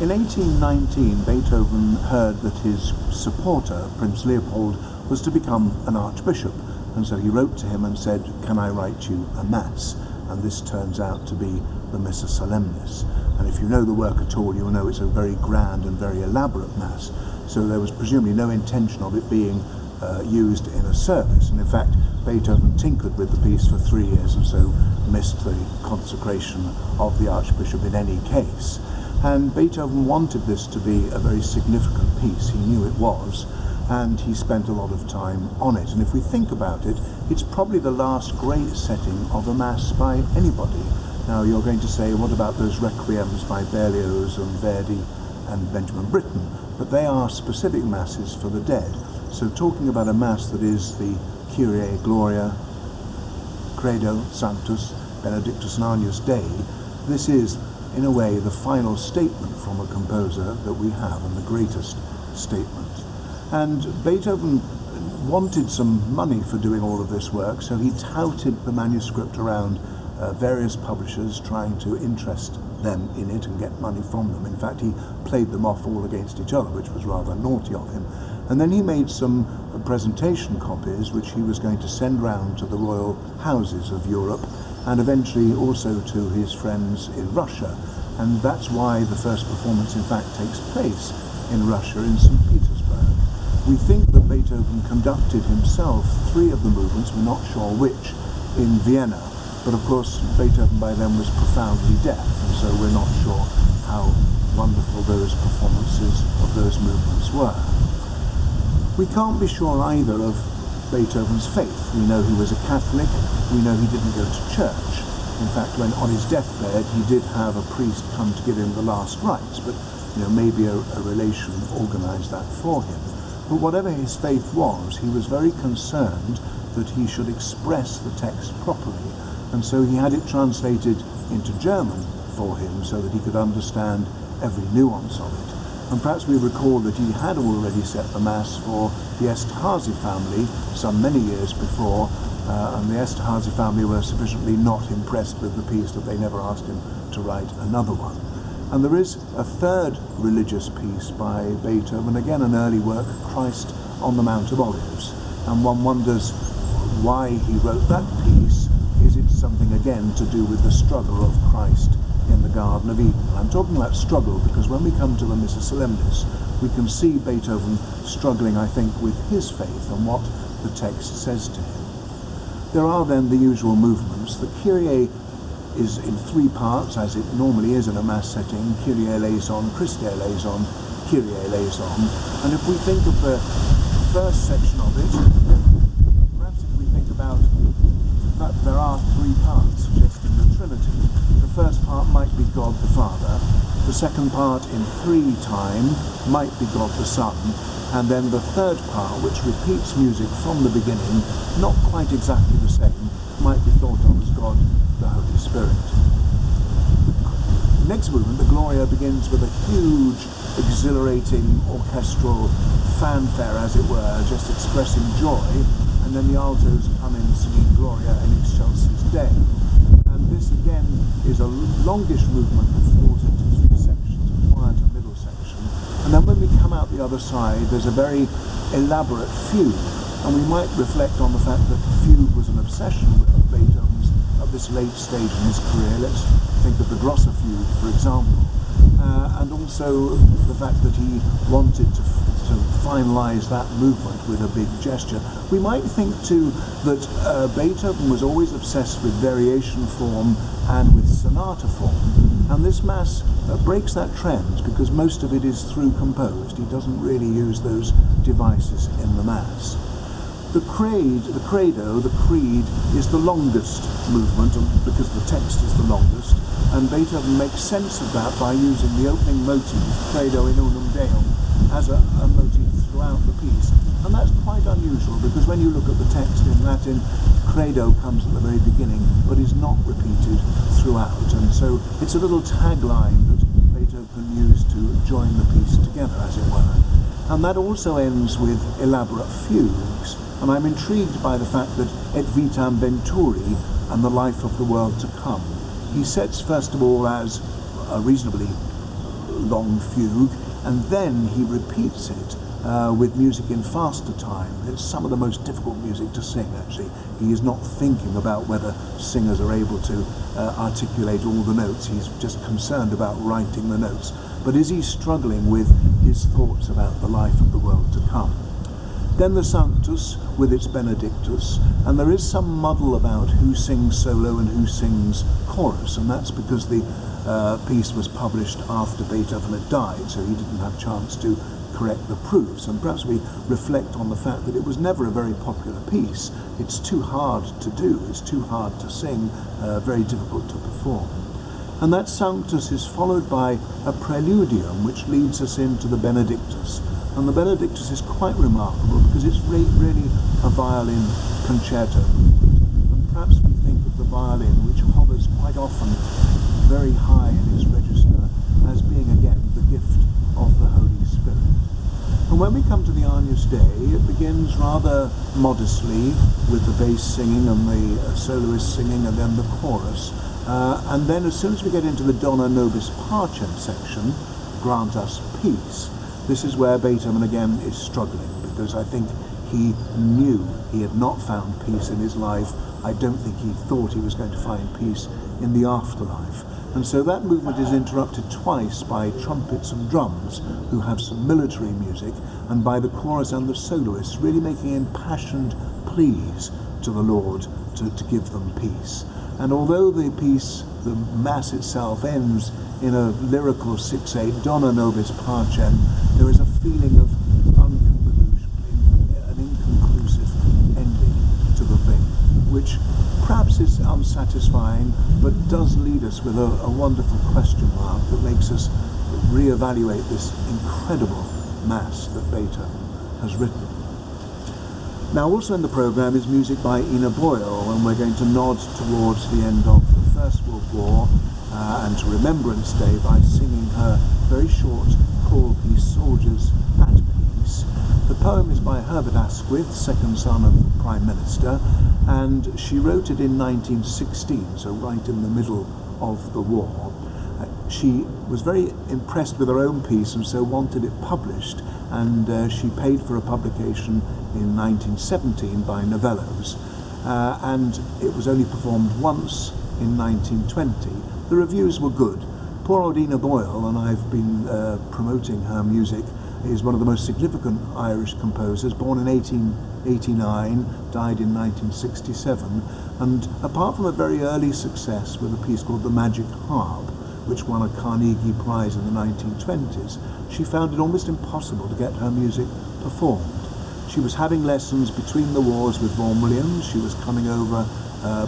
In 1819, Beethoven heard that his supporter, Prince Leopold, was to become an archbishop, and so he wrote to him and said, "Can I write you a mass?" And this turns out to be the Missa Solemnis. And if you know the work at all, you'll know it's a very grand and very elaborate mass. So there was presumably no intention of it being used in a service. And in fact, Beethoven tinkered with the piece for 3 years and so missed the consecration of the archbishop in any case. And Beethoven wanted this to be a very significant piece. He knew it was, and he spent a lot of time on it. And if we think about it, it's probably the last great setting of a mass by anybody. Now you're going to say, what about those requiems by Berlioz and Verdi and Benjamin Britten? But they are specific masses for the dead. So talking about a mass that is the Kyrie, Gloria, Credo, Sanctus, Benedictus and Agnus Dei, this is, in a way, the final statement from a composer that we have, and the greatest statement. And Beethoven wanted some money for doing all of this work, so he touted the manuscript around various publishers, trying to interest them in it and get money from them. In fact, he played them off all against each other, which was rather naughty of him. And then he made some presentation copies, which he was going to send round to the royal houses of Europe, and eventually also to his friends in Russia. And that's why the first performance, in fact, takes place in Russia, in St. Petersburg. We think that Beethoven conducted himself 3 of the movements, we're not sure which, in Vienna. But of course, Beethoven by then was profoundly deaf, and so we're not sure how wonderful those performances of those movements were. We can't be sure either of Beethoven's faith. We know he was a Catholic, we know he didn't go to church. In fact, when on his deathbed, he did have a priest come to give him the last rites, but maybe a relation organised that for him. But whatever his faith was, he was very concerned that he should express the text properly, and so he had it translated into German for him so that he could understand every nuance of it. And perhaps we recall that he had already set the Mass for the Esterházy family some many years before, and the Esterházy family were sufficiently not impressed with the piece that they never asked him to write another one. And there is a third religious piece by Beethoven, again an early work, Christ on the Mount of Olives. And one wonders why he wrote that piece. Is it something again to do with the struggle of Christ in the Garden of Eden? I'm talking about struggle because when we come to the Missa Solemnis, we can see Beethoven struggling, I think, with his faith and what the text says to him. There are then the usual movements. The Kyrie is in 3 parts, as it normally is in a Mass setting: Kyrie eleison, Christe eleison, Kyrie eleison. And if we think of the first section of it, perhaps if we think about that there are 3 parts suggesting the Trinity. The first part might be God the Father, the second part in 3 time might be God the Son, and then the third part, which repeats music from the beginning, not quite exactly the same, might be thought of as God the Holy Spirit. The next movement, the Gloria, begins with a huge, exhilarating orchestral fanfare, as it were, just expressing joy, and then the altos come in singing Gloria in excelsis Deo. And this again is a longish movement that falls into 3 sections, a quiet and middle section. And then when we come out the other side, there's a very elaborate fugue. And we might reflect on the fact that the fugue was an obsession of Beethoven's at this late stage in his career. Let's think of the Grosser fugue, for example. And also the fact that he wanted to finalise that movement with a big gesture. We might think too that Beethoven was always obsessed with variation form and with sonata form, and this Mass breaks that trend because most of it is through composed. He doesn't really use those devices in the Mass. The Credo, the Creed, is the longest movement because the text is the longest, and Beethoven makes sense of that by using the opening motif, Credo in unum Deum, as a motif throughout the piece. And that's quite unusual because when you look at the text in Latin, Credo comes at the very beginning but is not repeated throughout, and so it's a little tagline that Beethoven used to join the piece together, as it were. And that also ends with elaborate fugues. And I'm intrigued by the fact that Et Vitam Venturi and the life of the world to come. He sets, first of all, as a reasonably long fugue, and then he repeats it with music in faster time. It's some of the most difficult music to sing, actually. He is not thinking about whether singers are able to articulate all the notes. He's just concerned about writing the notes. But is he struggling with his thoughts about the life of the world to come? Then the Sanctus with its Benedictus, and there is some muddle about who sings solo and who sings chorus, and that's because the piece was published after Beethoven had died, so he didn't have a chance to correct the proofs. And perhaps we reflect on the fact that it was never a very popular piece. It's too hard to do, it's too hard to sing, very difficult to perform. And that Sanctus is followed by a Preludium, which leads us into the Benedictus. And the Benedictus is quite remarkable because it's really a violin concerto movement. And perhaps we think of the violin, which hovers quite often very high in its register, as being again the gift of the Holy Spirit. And when we come to the Agnus Dei, it begins rather modestly with the bass singing and the soloist singing and then the chorus. And then as soon as we get into the Dona Nobis Pacem section, grant us peace, this is where Beethoven again is struggling, because I think he knew he had not found peace in his life. I don't think he thought he was going to find peace in the afterlife. And so that movement is interrupted twice by trumpets and drums, who have some military music, and by the chorus and the soloists really making impassioned pleas to the Lord to give them peace. And although the piece, the Mass itself, ends in a lyrical 6/8, Dona Nobis Pacem, there is a feeling of an inconclusive ending to the thing, which perhaps is unsatisfying, but does lead us with a wonderful question mark that makes us reevaluate this incredible Mass that Beethoven has written. Now, also in the programme is music by Ina Boyle, and we're going to nod towards the end of the First World War and to Remembrance Day by singing her very short choral piece, Soldiers at Peace. The poem is by Herbert Asquith, second son of the Prime Minister, and she wrote it in 1916, so right in the middle of the war. She was very impressed with her own piece and so wanted it published, and she paid for a publication in 1917 by Novellos, and it was only performed once in 1920. The reviews were good. Poor old Ina Boyle, and I've been promoting her music, is one of the most significant Irish composers, born in 1889, died in 1967, and apart from a very early success with a piece called The Magic Harp, which won a Carnegie Prize in the 1920s, she found it almost impossible to get her music performed. She was having lessons between the wars with Vaughan Williams. She was coming over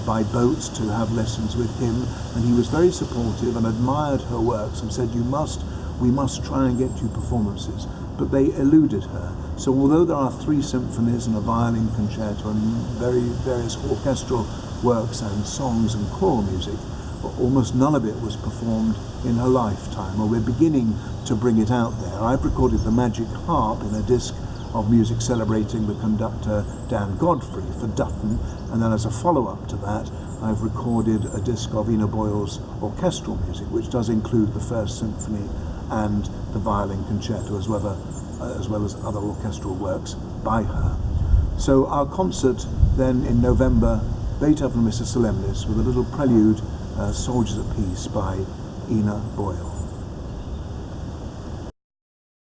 by boat to have lessons with him, and he was very supportive and admired her works and said, we must try and get you performances. But they eluded her. So although there are 3 symphonies and a violin concerto and various orchestral works and songs and choral music, almost none of it was performed in her lifetime, or we're beginning to bring it out there. I've recorded The Magic Harp in a disc of music celebrating the conductor Dan Godfrey for Dutton, and then as a follow-up to that I've recorded a disc of Ina Boyle's orchestral music, which does include the First Symphony and the violin concerto, as well as other orchestral works by her. So our concert then in November, Beethoven Missa Solemnis with a little prelude, Soldiers at Peace by Ina Boyle.